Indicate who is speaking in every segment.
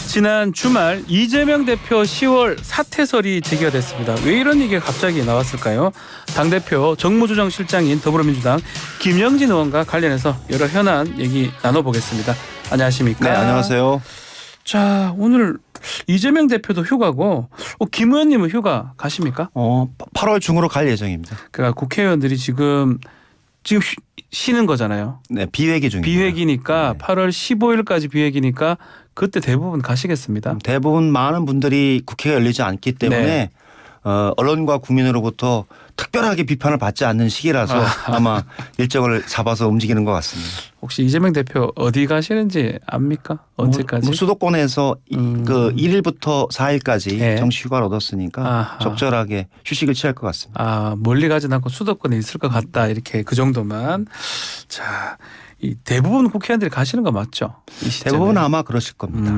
Speaker 1: 지난 주말 이재명 대표 10월 사퇴설이 제기가 됐습니다. 왜 이런 얘기가 갑자기 나왔을까요? 당대표 정무조정실장인 더불어민주당 김영진 의원과 관련해서 여러 현안 얘기 나눠보겠습니다. 안녕하십니까?
Speaker 2: 네, 안녕하세요.
Speaker 1: 자, 오늘 이재명 대표도 휴가고 김 의원님은 휴가 가십니까?
Speaker 2: 8월 중으로 갈 예정입니다.
Speaker 1: 그러니까 국회의원들이 지금 쉬는 거잖아요.
Speaker 2: 네, 비회기 중입니다.
Speaker 1: 비회기니까
Speaker 2: 네.
Speaker 1: 8월 15일까지 비회기니까 그때 대부분 가시겠습니다.
Speaker 2: 대부분 많은 분들이 국회가 열리지 않기 때문에
Speaker 1: 네.
Speaker 2: 언론과 국민으로부터 특별하게 비판을 받지 않는 시기라서 아마 일정을 잡아서 움직이는 것 같습니다.
Speaker 1: 혹시 이재명 대표 어디 가시는지 압니까? 언제까지?
Speaker 2: 수도권에서 그 1일부터 4일까지
Speaker 1: 네.
Speaker 2: 정시 휴가를 얻었으니까
Speaker 1: 아하.
Speaker 2: 적절하게 휴식을 취할 것 같습니다.
Speaker 1: 멀리 가진 않고 수도권에 있을 것 같다. 이렇게 그 정도만. 자, 이 대부분 국회의원들이 가시는 거 맞죠? 이 시점에.
Speaker 2: 대부분 아마 그러실 겁니다.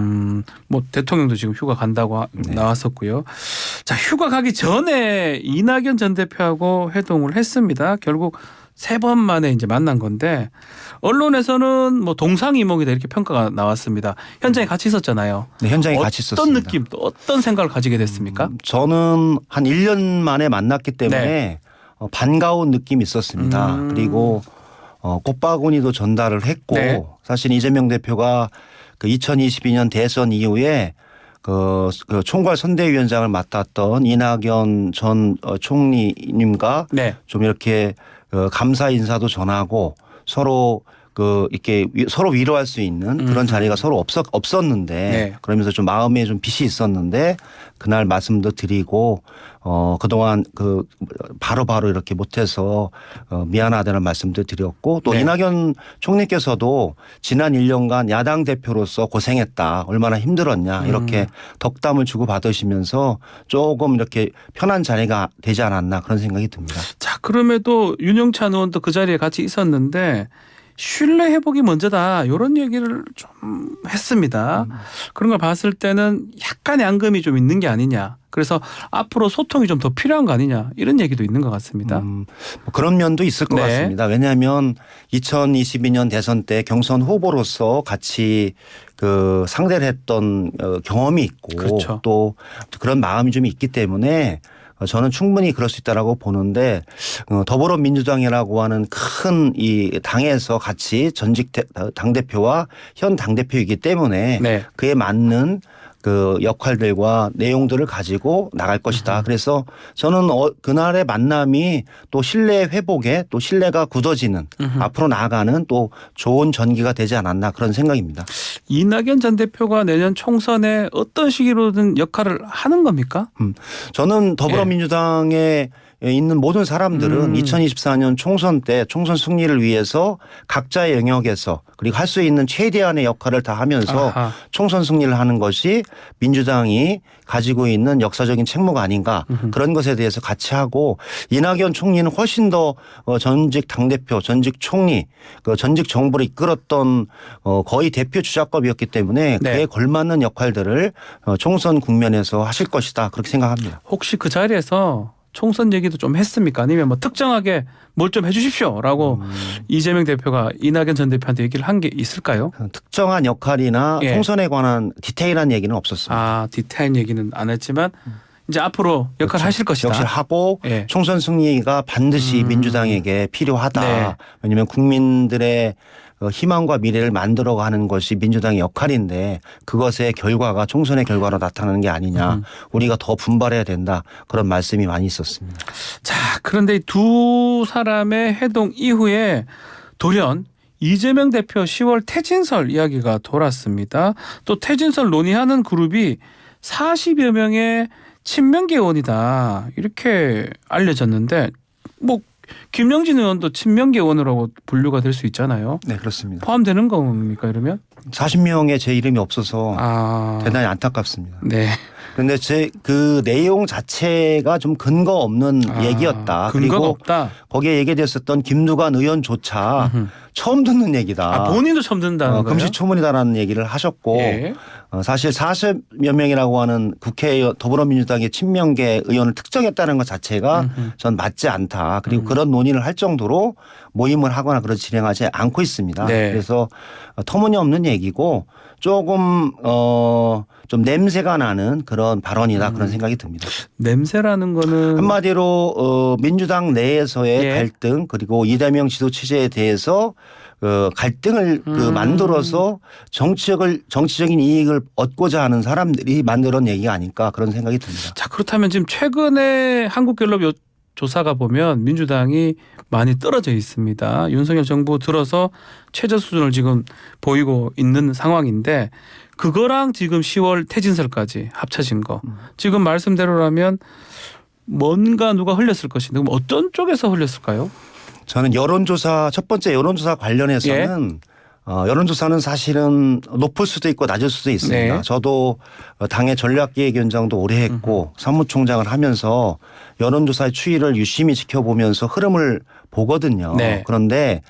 Speaker 1: 뭐 대통령도 지금 휴가 간다고
Speaker 2: 네.
Speaker 1: 나왔었고요. 자, 휴가 가기 전에 이낙연 전 대표하고 회동을 했습니다. 결국 3번 만에 이제 만난 건데 언론에서는 뭐 동상이몽이다 이렇게 평가가 나왔습니다. 현장에 같이 있었잖아요.
Speaker 2: 네, 현장에 같이 있었습니다.
Speaker 1: 어떤 느낌 또 어떤 생각을 가지게 됐습니까?
Speaker 2: 저는 한 1년 만에 만났기 때문에
Speaker 1: 네.
Speaker 2: 반가운 느낌이 있었습니다. 그리고 꽃바구니도 전달을 했고
Speaker 1: 네.
Speaker 2: 사실 이재명 대표가 그 2022년 대선 이후에 그 총괄 선대위원장을 맡았던 이낙연 전 총리님과
Speaker 1: 네.
Speaker 2: 좀 이렇게 감사 인사도 전하고 서로 이렇게 서로 위로할 수 있는 그런 자리가 서로 없었는데
Speaker 1: 네.
Speaker 2: 그러면서 좀 마음에 좀 빚이 있었는데 그날 말씀도 드리고 그동안 바로바로 이렇게 못해서 미안하다는 말씀도 드렸고 또
Speaker 1: 네.
Speaker 2: 이낙연 총리께서도 지난 1년간 야당 대표로서 고생했다. 얼마나 힘들었냐. 이렇게 덕담을 주고 받으시면서 조금 이렇게 편한 자리가 되지 않았나 그런 생각이 듭니다.
Speaker 1: 자, 그럼에도 윤영찬 의원도 그 자리에 같이 있었는데 신뢰 회복이 먼저다 이런 얘기를 좀 했습니다. 그런 걸 봤을 때는 약간의 앙금이 좀 있는 게 아니냐. 그래서 앞으로 소통이 좀 더 필요한 거 아니냐 이런 얘기도 있는 것 같습니다.
Speaker 2: 뭐 그런 면도 있을 것
Speaker 1: 네.
Speaker 2: 같습니다. 왜냐하면 2022년 대선 때 경선 후보로서 같이 상대를 했던 경험이 있고
Speaker 1: 그렇죠.
Speaker 2: 또 그런 마음이 좀 있기 때문에 저는 충분히 그럴 수 있다라고 보는데 더불어민주당이라고 하는 큰 이 당에서 같이 전직 당대표와 현 당대표이기 때문에
Speaker 1: 네.
Speaker 2: 그에 맞는 그 역할들과 내용들을 가지고 나갈 것이다. 그래서 저는 그날의 만남이 또 신뢰 회복에 또 신뢰가 굳어지는 앞으로 나아가는 또 좋은 전기가 되지 않았나 그런 생각입니다.
Speaker 1: 이낙연 전 대표가 내년 총선에 어떤 식으로든 역할을 하는 겁니까?
Speaker 2: 저는 더불어민주당에 있는 모든 사람들은 2024년 총선 때 총선 승리를 위해서 각자의 영역에서 그리고 할 수 있는 최대한의 역할을 다 하면서
Speaker 1: 아하.
Speaker 2: 총선 승리를 하는 것이 민주당이 가지고 있는 역사적인 책무가 아닌가 그런 것에 대해서 같이 하고 이낙연 총리는 훨씬 더 전직 당대표, 전직 총리, 전직 정부를 이끌었던 거의 대표 주자급이었기 때문에
Speaker 1: 네.
Speaker 2: 그에 걸맞는 역할들을 총선 국면에서 하실 것이다 그렇게 생각합니다.
Speaker 1: 혹시 그 자리에서 총선 얘기도 좀 했습니까? 아니면 뭐 특정하게 뭘 좀 해주십시오라고 이재명 대표가 이낙연 전 대표한테 얘기를 한 게 있을까요?
Speaker 2: 특정한 역할이나
Speaker 1: 예.
Speaker 2: 총선에 관한 디테일한 얘기는 없었습니다.
Speaker 1: 디테일 얘기는 안 했지만 이제 앞으로 역할을
Speaker 2: 그렇죠.
Speaker 1: 하실 것이다.
Speaker 2: 역시 하고
Speaker 1: 예.
Speaker 2: 총선 승리가 반드시 민주당에게 필요하다.
Speaker 1: 네.
Speaker 2: 왜냐하면 국민들의 희망과 미래를 만들어가는 것이 민주당의 역할인데 그것의 결과가 총선의 결과로 나타나는 게 아니냐. 우리가 더 분발해야 된다. 그런 말씀이 많이 있었습니다.
Speaker 1: 자, 그런데 이 두 사람의 회동 이후에 돌연 이재명 대표 10월 퇴진설 이야기가 돌았습니다. 또 퇴진설 논의하는 그룹이 40여 명의 친명계원이다 이렇게 알려졌는데 뭐 김영진 의원도 친명계 의원으로 분류가 될 수 있잖아요.
Speaker 2: 네, 그렇습니다.
Speaker 1: 포함되는 겁니까 이러면?
Speaker 2: 40명의 제 이름이 없어서 대단히 안타깝습니다.
Speaker 1: 네.
Speaker 2: 그런데 그 내용 자체가 좀 근거 없는 얘기였다.
Speaker 1: 근거가
Speaker 2: 그리고
Speaker 1: 없다.
Speaker 2: 거기에 얘기됐었던 김두관 의원조차 처음 듣는 얘기다.
Speaker 1: 본인도 처음 듣는다는 거예요?
Speaker 2: 금시초문이다라는 얘기를 하셨고
Speaker 1: 예.
Speaker 2: 사실 40여 명이라고 하는 국회의원 더불어민주당의 친명계 의원을 특정했다는 것 자체가 전 맞지 않다. 그리고 그런 논의를 할 정도로 모임을 하거나 그런 진행하지 않고 있습니다.
Speaker 1: 네.
Speaker 2: 그래서 터무니없는 얘기고 조금 좀 냄새가 나는 그런 발언이다 그런 생각이 듭니다.
Speaker 1: 냄새라는 거는
Speaker 2: 한마디로 민주당 내에서의
Speaker 1: 예.
Speaker 2: 갈등 그리고 이재명 지도 체제에 대해서 갈등을 만들어서 정치적인 이익을 얻고자 하는 사람들이 만들어낸 얘기가 아닐까 그런 생각이 듭니다.
Speaker 1: 자, 그렇다면 지금 최근에 한국갤럽 조사가 보면 민주당이 많이 떨어져 있습니다. 윤석열 정부 들어서 최저 수준을 지금 보이고 있는 상황인데 그거랑 지금 10월 퇴진설까지 합쳐진 거. 지금 말씀대로라면 뭔가 누가 흘렸을 것인데 그럼 어떤 쪽에서 흘렸을까요?
Speaker 2: 저는 여론조사 첫 번째 여론조사 관련해서는 여론조사는 사실은 높을 수도 있고 낮을 수도 있습니다.
Speaker 1: 네.
Speaker 2: 저도 당의 전략기획위원장도 오래 했고 사무총장을 하면서 여론조사의 추이를 유심히 지켜보면서 흐름을 보거든요.
Speaker 1: 네.
Speaker 2: 그런데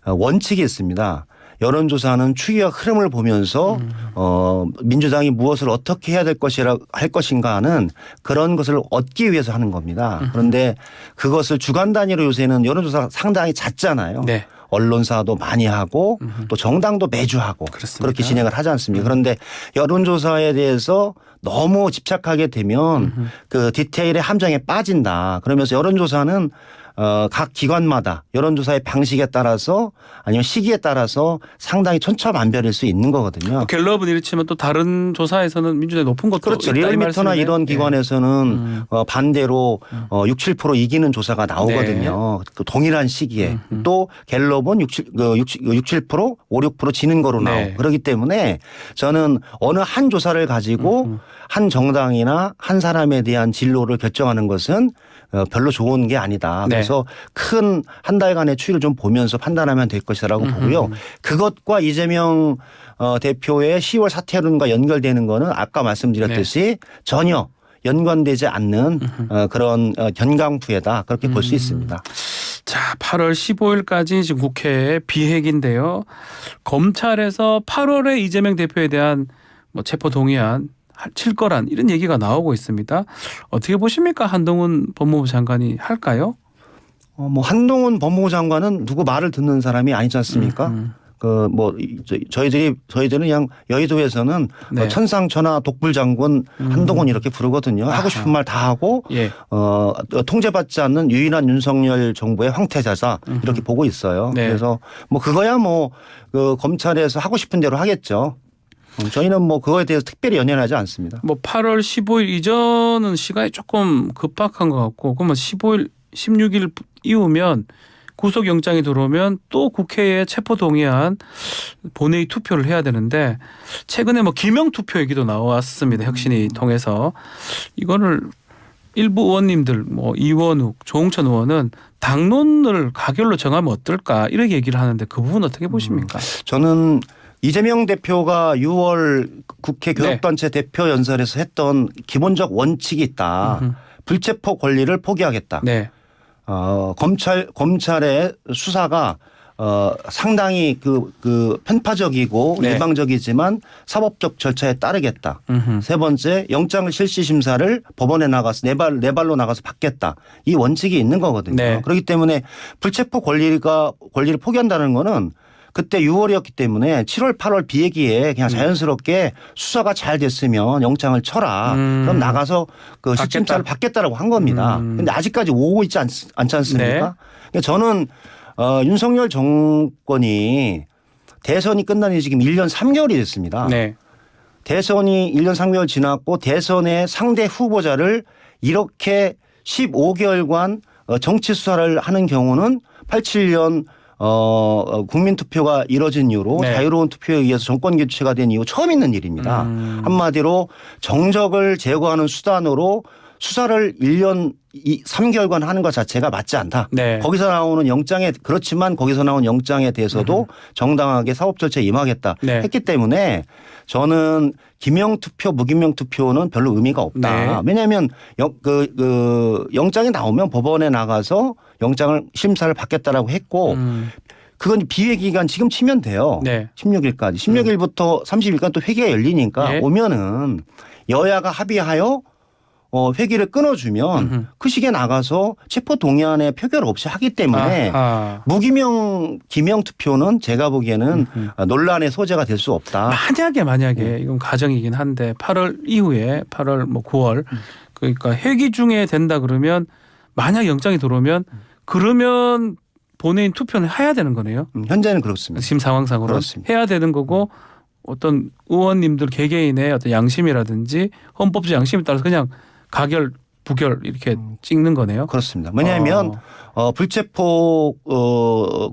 Speaker 2: 원칙이 있습니다. 여론조사는 추이와 흐름을 보면서 민주당이 무엇을 어떻게 해야 할 것인가 하는 그런 것을 얻기 위해서 하는 겁니다. 그런데 그것을 주간 단위로 요새는 여론조사가 상당히 잦잖아요.
Speaker 1: 네.
Speaker 2: 언론사도 많이 하고 또 정당도 매주 하고
Speaker 1: 그렇습니다.
Speaker 2: 그렇게 진행을 하지 않습니까? 그런데 여론조사에 대해서 너무 집착하게 되면 그 디테일의 함정에 빠진다. 그러면서 여론조사는 각 기관마다 여론조사의 방식에 따라서 아니면 시기에 따라서 상당히 천차만별일 수 있는 거거든요.
Speaker 1: 갤럽은 이렇지만 또 다른 조사에서는 민주당이 높은 것도
Speaker 2: 그렇죠.
Speaker 1: 있다 이
Speaker 2: 리얼미터나
Speaker 1: 말씀이네.
Speaker 2: 이런 기관에서는 반대로 6, 7% 이기는 조사가 나오거든요. 그 동일한 시기에 또 갤럽은 6, 7%, 5, 6% 지는 거로 나오고
Speaker 1: 네.
Speaker 2: 그렇기 때문에 저는 어느 한 조사를 가지고 한 정당이나 한 사람에 대한 진로를 결정하는 것은 별로 좋은 게 아니다.
Speaker 1: 네.
Speaker 2: 그래서 큰 한 달간의 추이를 좀 보면서 판단하면 될 것이라고 보고요. 그것과 이재명 대표의 10월 사퇴론과 연결되는 거는 아까 말씀드렸듯이 전혀 연관되지 않는 그런 견강부회다. 그렇게 볼 수 있습니다.
Speaker 1: 자, 8월 15일까지 지금 국회에 비핵인데요. 검찰에서 8월에 이재명 대표에 대한 뭐 체포 동의안 칠 거란 이런 얘기가 나오고 있습니다. 어떻게 보십니까? 한동훈 법무부 장관이 할까요?
Speaker 2: 뭐 한동훈 법무부 장관은 누구 말을 듣는 사람이 아니지 않습니까? 그 뭐 저희들은 그냥 여의도에서는
Speaker 1: 네.
Speaker 2: 천상천하 독불장군 한동훈 이렇게 부르거든요. 하고 싶은 말 다 하고
Speaker 1: 예.
Speaker 2: 통제받지 않는 유일한 윤석열 정부의 황태자사 이렇게 보고 있어요.
Speaker 1: 네.
Speaker 2: 그래서 뭐 그거야 뭐 그 검찰에서 하고 싶은 대로 하겠죠. 저희는 뭐 그거에 대해서 특별히 연연하지 않습니다.
Speaker 1: 뭐 8월 15일 이전은 시간이 조금 급박한 것 같고 그러면 15일, 16일 이후면 구속영장이 들어오면 또 국회에 체포동의안 본회의 투표를 해야 되는데 최근에 뭐 기명투표 얘기도 나왔습니다. 혁신위 통해서 이거를 일부 의원님들 뭐 이원욱, 조홍천 의원은 당론을 가결로 정하면 어떨까 이렇게 얘기를 하는데 그 부분 어떻게 보십니까?
Speaker 2: 저는 이재명 대표가 6월 국회 교섭단체 대표 연설에서 했던 기본적 원칙이 있다. 불체포 권리를 포기하겠다.
Speaker 1: 네.
Speaker 2: 검찰의 수사가 상당히 그 편파적이고
Speaker 1: 네.
Speaker 2: 일방적이지만 사법적 절차에 따르겠다. 세 번째 영장 실시 심사를 법원에 나가서 네 발로 나가서 받겠다. 이 원칙이 있는 거거든요.
Speaker 1: 네.
Speaker 2: 그렇기 때문에 불체포 권리를 포기한다는 거는 그때 6월이었기 때문에 7월, 8월 비얘기에 그냥 자연스럽게 수사가 잘 됐으면 영장을 쳐라. 그럼 나가서 그 실심사를 받겠다라고 한 겁니다. 그런데 아직까지 오고 있지 않지 않습니까?
Speaker 1: 네.
Speaker 2: 그러니까 저는 윤석열 정권이 대선이 끝난 지 지금 1년 3개월이 됐습니다.
Speaker 1: 네.
Speaker 2: 대선이 1년 3개월 지났고 대선의 상대 후보자를 이렇게 15개월간 정치 수사를 하는 경우는 87년 국민투표가 이뤄진 이후로
Speaker 1: 네.
Speaker 2: 자유로운 투표에 의해서 정권 교체가 된 이후 처음 있는 일입니다. 한마디로 정적을 제거하는 수단으로 수사를 1년 3개월간 하는 것 자체가 맞지 않다.
Speaker 1: 네.
Speaker 2: 거기서 나오는 영장에 그렇지만 거기서 나온 영장에 대해서도 정당하게 사법 절차에 임하겠다
Speaker 1: 네.
Speaker 2: 했기 때문에 저는 기명투표 무기명투표는 별로 의미가 없다.
Speaker 1: 네.
Speaker 2: 왜냐하면 영장이 나오면 법원에 나가서 영장을 심사를 받겠다라고 했고 그건 비회 기간 지금 치면 돼요.
Speaker 1: 네.
Speaker 2: 16일까지. 16일부터 30일까지 또 회기가 열리니까
Speaker 1: 예.
Speaker 2: 오면은 여야가 합의하여 회기를 끊어주면 그 시기에 나가서 체포 동의안에 표결 없이 하기 때문에
Speaker 1: 아하.
Speaker 2: 무기명 기명 투표는 제가 보기에는 논란의 소재가 될 수 없다.
Speaker 1: 만약에 이건 가정이긴 한데 8월 이후에 8월 뭐 9월 그러니까 회기 중에 된다 그러면 만약 영장이 들어오면 그러면 본회의 투표는 해야 되는 거네요.
Speaker 2: 현재는 그렇습니다.
Speaker 1: 지금 상황상으로
Speaker 2: 그렇습니다.
Speaker 1: 해야 되는 거고 어떤 의원님들 개개인의 어떤 양심이라든지 헌법적 양심에 따라서 그냥 가결 부결 이렇게 찍는 거네요.
Speaker 2: 그렇습니다. 왜냐하면 불체포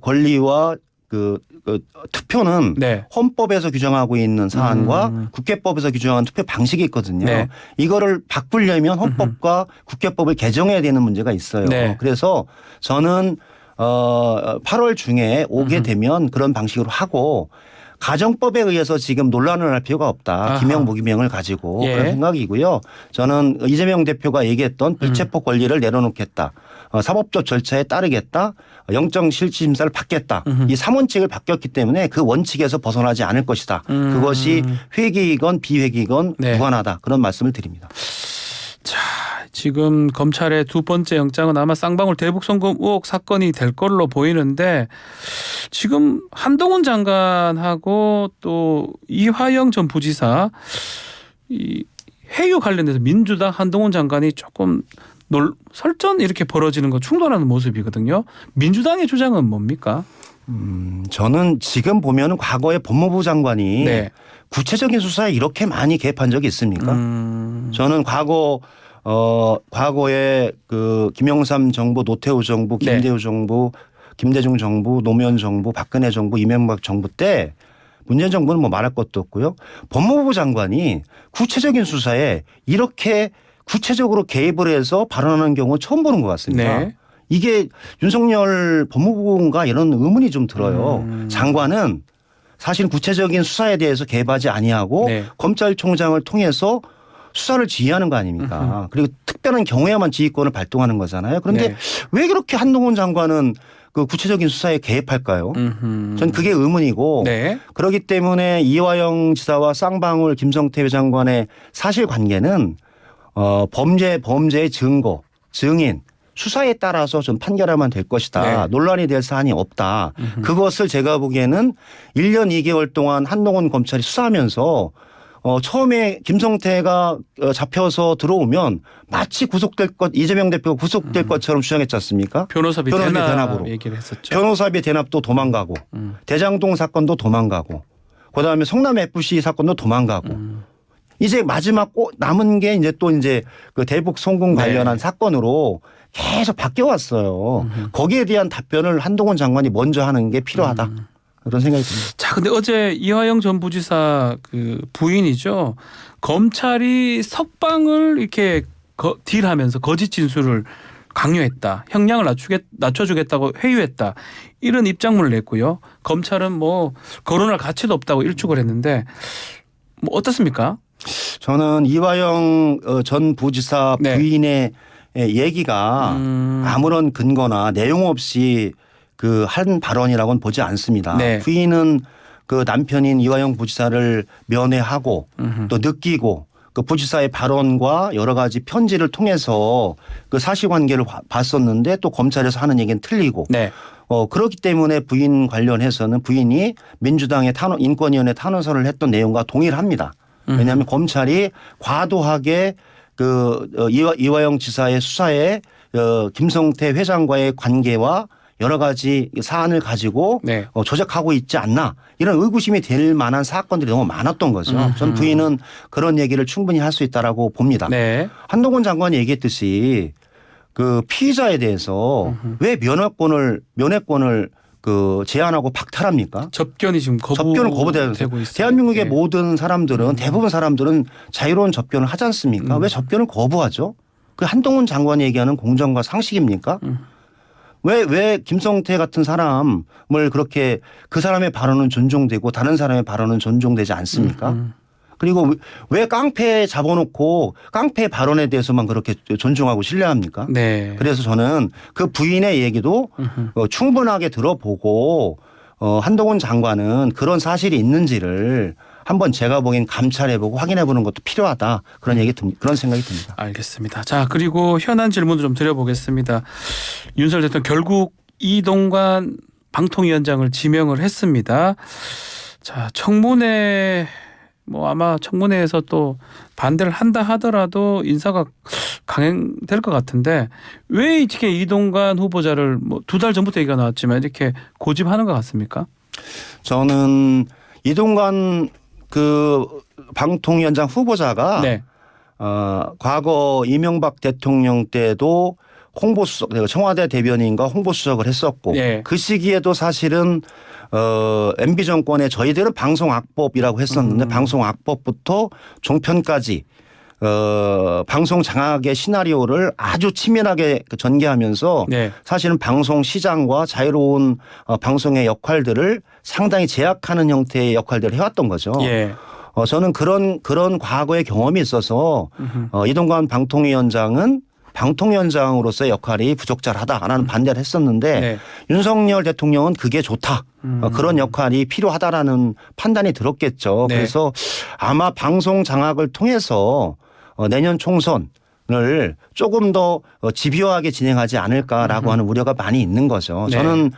Speaker 2: 권리와 그 투표는
Speaker 1: 네.
Speaker 2: 헌법에서 규정하고 있는 사안과 국회법에서 규정한 투표 방식이 있거든요.
Speaker 1: 네.
Speaker 2: 이거를 바꾸려면 헌법과 국회법을 개정해야 되는 문제가 있어요.
Speaker 1: 네.
Speaker 2: 그래서 저는 8월 중에 오게 되면 그런 방식으로 하고 가정법에 의해서 지금 논란을 할 필요가 없다.
Speaker 1: 아하.
Speaker 2: 기명 무기명을 가지고
Speaker 1: 예.
Speaker 2: 그런 생각이고요. 저는 이재명 대표가 얘기했던 불체포 권리를 내려놓겠다. 사법적 절차에 따르겠다. 영장실질심사를 받겠다. 이 3원칙을 바뀌었기 때문에 그 원칙에서 벗어나지 않을 것이다. 그것이 회기이건 비회기이건
Speaker 1: 네.
Speaker 2: 무관하다. 그런 말씀을 드립니다.
Speaker 1: 자, 지금 검찰의 두 번째 영장은 아마 쌍방울 대북 송금 의혹 사건이 될 걸로 보이는데 지금 한동훈 장관하고 또 이화영 전 부지사 이 해유 관련해서 민주당 한동훈 장관이 조금 설전 이렇게 벌어지는 거 충돌하는 모습이거든요. 민주당의 주장은 뭡니까?
Speaker 2: 저는 지금 보면 과거에 법무부 장관이
Speaker 1: 네.
Speaker 2: 구체적인 수사에 이렇게 많이 개입한 적이 있습니까? 저는 과거에 그 김영삼 정부, 노태우 정부, 김대우 정부, 김대중 정부, 노무현 정부, 박근혜 정부, 이명박 정부 때 문재인 정부는 뭐 말할 것도 없고요. 법무부 장관이 구체적인 수사에 이렇게 구체적으로 개입을 해서 발언하는 경우 처음 보는 것 같습니다.
Speaker 1: 네.
Speaker 2: 이게 윤석열 법무부인가 이런 의문이 좀 들어요. 장관은 사실 구체적인 수사에 대해서 개입하지 아니하고
Speaker 1: 네.
Speaker 2: 검찰총장을 통해서 수사를 지휘하는 거 아닙니까? 그리고 특별한 경우에만 지휘권을 발동하는 거잖아요. 그런데
Speaker 1: 네.
Speaker 2: 왜 그렇게 한동훈 장관은 그 구체적인 수사에 개입할까요? 전 그게 의문이고
Speaker 1: 네.
Speaker 2: 그렇기 때문에 이화영 지사와 쌍방울 김성태 장관의 사실관계는 범죄의 증거, 증인, 수사에 따라서 좀 판결하면 될 것이다.
Speaker 1: 네.
Speaker 2: 논란이 될 사안이 없다. 그것을 제가 보기에는 1년 2개월 동안 한동훈 검찰이 수사하면서 처음에 김성태가 잡혀서 들어오면 마치 이재명 대표가 구속될 것처럼 주장했지 않습니까?
Speaker 1: 변호사비
Speaker 2: 대납으로.
Speaker 1: 얘기를 했었죠.
Speaker 2: 변호사비 대납도 도망가고 대장동 사건도 도망가고 그다음에 성남 FC 사건도 도망가고 이제 마지막 남은 게 이제 또 이제 그 대북 송금 관련한 사건으로 계속 바뀌어 왔어요. 거기에 대한 답변을 한동훈 장관이 먼저 하는 게 필요하다. 그런 생각이 듭니다.
Speaker 1: 자, 근데 어제 이화영 전 부지사 그 부인이죠. 검찰이 석방을 이렇게 딜하면서 거짓 진술을 강요했다. 형량을 낮춰주겠다고 회유했다. 이런 입장문을 냈고요. 검찰은 뭐 거론할 가치도 없다고 일축을 했는데 뭐 어떻습니까?
Speaker 2: 저는 이화영 전 부지사
Speaker 1: 네.
Speaker 2: 부인의 얘기가 아무런 근거나 내용 없이 그 한 발언이라고는 보지 않습니다.
Speaker 1: 네.
Speaker 2: 부인은 그 남편인 이화영 부지사를 면회하고 또 느끼고 그 부지사의 발언과 여러 가지 편지를 통해서 그 사실관계를 봤었는데 또 검찰에서 하는 얘기는 틀리고
Speaker 1: 네.
Speaker 2: 그렇기 때문에 부인 관련해서는 부인이 민주당의 인권위원회 탄원서를 했던 내용과 동일합니다. 왜냐하면 검찰이 과도하게 그 이화영 지사의 수사에 김성태 회장과의 관계와 여러 가지 사안을 가지고
Speaker 1: 네.
Speaker 2: 조작하고 있지 않나 이런 의구심이 될 만한 사건들이 너무 많았던 거죠. 전 부인은 그런 얘기를 충분히 할 수 있다라고 봅니다.
Speaker 1: 네.
Speaker 2: 한동훈 장관이 얘기했듯이 그 피의자에 대해서 왜 면회권을 그 제한하고 박탈합니까?
Speaker 1: 접견이 지금
Speaker 2: 접견을 거부되고
Speaker 1: 있어요.
Speaker 2: 대한민국의
Speaker 1: 네.
Speaker 2: 모든 사람들은 대부분 사람들은 자유로운 접견을 하지 않습니까? 왜 접견을 거부하죠? 그 한동훈 장관이 얘기하는 공정과 상식입니까? 왜 김성태 같은 사람을 그렇게 그 사람의 발언은 존중되고 다른 사람의 발언은 존중되지 않습니까? 그리고 왜 깡패 잡아놓고 깡패 발언에 대해서만 그렇게 존중하고 신뢰합니까?
Speaker 1: 네.
Speaker 2: 그래서 저는 그 부인의 얘기도 충분하게 들어보고 한동훈 장관은 그런 사실이 있는지를 한번 제가 보기엔 감찰해보고 확인해보는 것도 필요하다. 그런 생각이 듭니다.
Speaker 1: 알겠습니다. 자, 그리고 현안 질문도 좀 드려보겠습니다. 윤석열 대통령 결국 이동관 방통위원장을 지명을 했습니다. 자, 청문회 아마 청문회에서 또 반대를 한다 하더라도 인사가 강행될 것 같은데 왜 이렇게 이동관 후보자를 2달 전부터 얘기가 나왔지만 이렇게 고집하는 것 같습니까?
Speaker 2: 저는 이동관 그 방통위원장 후보자가
Speaker 1: 네.
Speaker 2: 과거 이명박 대통령 때도 홍보수석, 청와대 대변인과 홍보수석을 했었고
Speaker 1: 네.
Speaker 2: 그 시기에도 사실은 MB 정권에 저희들은 방송악법이라고 했었는데 방송악법부터 종편까지 방송 장악의 시나리오를 아주 치밀하게 전개하면서
Speaker 1: 네.
Speaker 2: 사실은 방송 시장과 자유로운 방송의 역할들을 상당히 제약하는 형태의 역할들을 해왔던 거죠.
Speaker 1: 예.
Speaker 2: 저는 그런 과거의 경험이 있어서 이동관 방통위원장은 방통위원장으로서의 역할이 부적절하다라는 반대를 했었는데
Speaker 1: 네.
Speaker 2: 윤석열 대통령은 그게 좋다. 그런 역할이 필요하다라는 판단이 들었겠죠.
Speaker 1: 네.
Speaker 2: 그래서 아마 방송 장악을 통해서 내년 총선을 조금 더 집요하게 진행하지 않을까라고 하는 우려가 많이 있는 거죠.
Speaker 1: 네.
Speaker 2: 저는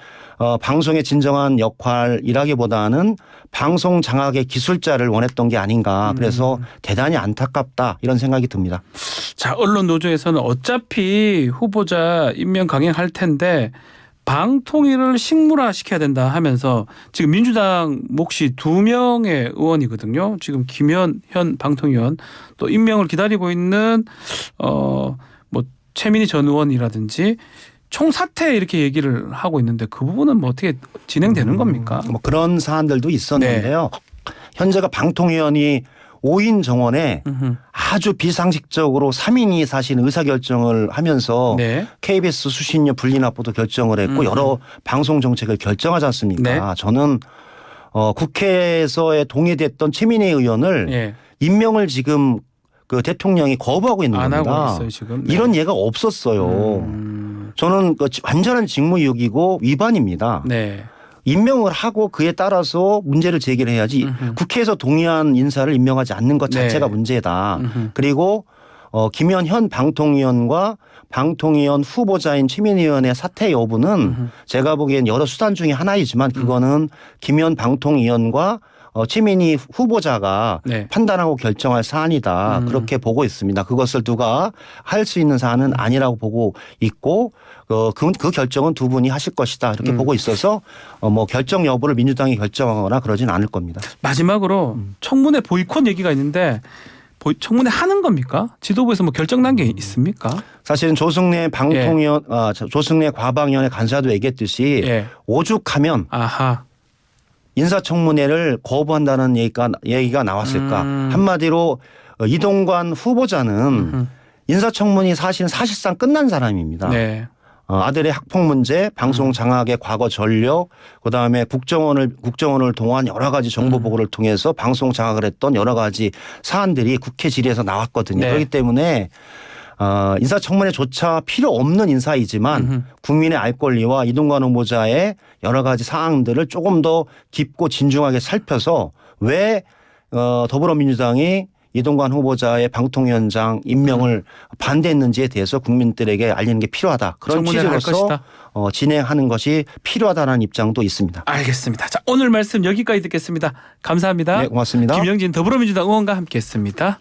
Speaker 2: 방송의 진정한 역할이라기보다는 방송 장악의 기술자를 원했던 게 아닌가. 그래서 대단히 안타깝다 이런 생각이 듭니다.
Speaker 1: 자, 언론 노조에서는 어차피 후보자 임명 강행할 텐데 방통위를 식물화시켜야 된다 하면서 지금 민주당 몫이 2명의 의원이거든요. 지금 김현 방통위원 또 임명을 기다리고 있는 최민희 전 의원이라든지 총사퇴 이렇게 얘기를 하고 있는데 그 부분은 어떻게 진행되는 겁니까?
Speaker 2: 그런 사안들도 있었는데요. 현재가 방통위원이 5인 정원에 아주 비상식적으로 3인이 사실 의사결정을 하면서
Speaker 1: 네.
Speaker 2: KBS 수신료 분리납부도 결정을 했고 여러 방송 정책을 결정하지 않습니까?
Speaker 1: 네.
Speaker 2: 저는 국회에서의 동의됐던 최민희 의원을
Speaker 1: 예.
Speaker 2: 임명을 지금 그 대통령이 거부하고 있는
Speaker 1: 안
Speaker 2: 겁니다.
Speaker 1: 하고 있어요 지금. 네.
Speaker 2: 이런 예가 없었어요. 저는 완전한 직무유기고 위반입니다.
Speaker 1: 네.
Speaker 2: 임명을 하고 그에 따라서 문제를 제기를 해야지 국회에서 동의한 인사를 임명하지 않는 것 자체가
Speaker 1: 네.
Speaker 2: 문제다. 그리고 김현 현 방통위원과 방통위원 후보자인 최민희 의원의 사퇴 여부는 제가 보기엔 여러 수단 중에 하나이지만 그거는 김현 방통위원과 최민희 후보자가
Speaker 1: 네.
Speaker 2: 판단하고 결정할 사안이다. 그렇게 보고 있습니다. 그것을 누가 할 수 있는 사안은 아니라고 보고 있고 그 결정은 두 분이 하실 것이다. 이렇게 보고 있어서 결정 여부를 민주당이 결정하거나 그러진 않을 겁니다.
Speaker 1: 마지막으로 청문회 보이콧 얘기가 있는데 청문회 하는 겁니까? 지도부에서 결정 난 게 있습니까?
Speaker 2: 사실은 조승래 방통위원, 조승래 과방위원회 간사도 얘기했듯이
Speaker 1: 예.
Speaker 2: 오죽하면
Speaker 1: 아하.
Speaker 2: 인사청문회를 거부한다는 얘기가 나왔을까. 한마디로 이동관 후보자는 인사청문이 사실상 끝난 사람입니다.
Speaker 1: 네.
Speaker 2: 아들의 학폭 문제, 방송 장악의 과거 전력, 그다음에 국정원을 통한 여러 가지 정보 보고를 통해서 방송 장악을 했던 여러 가지 사안들이 국회 질의에서 나왔거든요.
Speaker 1: 네.
Speaker 2: 그렇기 때문에 인사청문회조차 필요 없는 인사이지만 국민의 알 권리와 이동관 후보자의 여러 가지 사항들을 조금 더 깊고 진중하게 살펴서 왜 더불어민주당이 이동관 후보자의 방통위원장 임명을 반대했는지에 대해서 국민들에게 알리는 게 필요하다. 그런 취지로서 진행하는 것이 필요하다는 입장도 있습니다.
Speaker 1: 알겠습니다. 자, 오늘 말씀 여기까지 듣겠습니다. 감사합니다.
Speaker 2: 네, 고맙습니다.
Speaker 1: 김영진 더불어민주당 의원과 함께했습니다.